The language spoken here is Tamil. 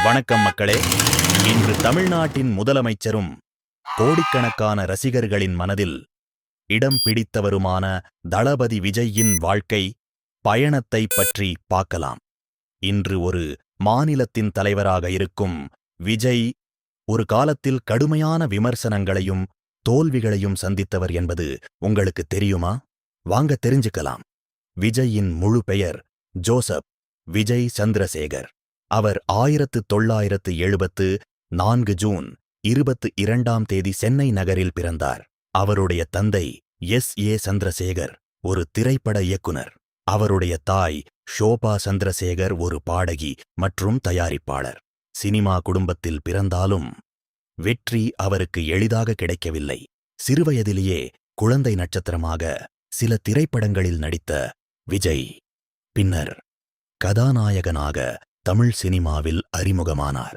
வணக்கம் மக்களே. இன்று தமிழ்நாட்டின் முதலமைச்சரும் கோடிக்கணக்கான ரசிகர்களின் மனதில் இடம் பிடித்தவருமான தளபதி விஜய்யின் வாழ்க்கை பயணத்தைப் பற்றி பார்க்கலாம். இன்று ஒரு மாநிலத்தின் தலைவராக இருக்கும் விஜய் ஒரு காலத்தில் கடுமையான விமர்சனங்களையும் தோல்விகளையும் சந்தித்தவர் என்பது உங்களுக்கு தெரியுமா? வாங்க தெரிஞ்சுக்கலாம். விஜய்யின் முழு பெயர் ஜோசப் விஜய் சந்திரசேகர். அவர் 1974 ஜூன் 22ஆம் தேதி சென்னை நகரில் பிறந்தார். அவருடைய தந்தை S.A. சந்திரசேகர் ஒரு திரைப்பட இயக்குனர். அவருடைய தாய் ஷோபா சந்திரசேகர் ஒரு பாடகி மற்றும் தயாரிப்பாளர். சினிமா குடும்பத்தில் பிறந்தாலும் வெற்றி அவருக்கு எளிதாக கிடைக்கவில்லை. சிறுவயதிலேயே குழந்தை நட்சத்திரமாக சில திரைப்படங்களில் நடித்த விஜய் பின்னர் கதாநாயகனாக தமிழ் சினிமாவில் அறிமுகமானார்.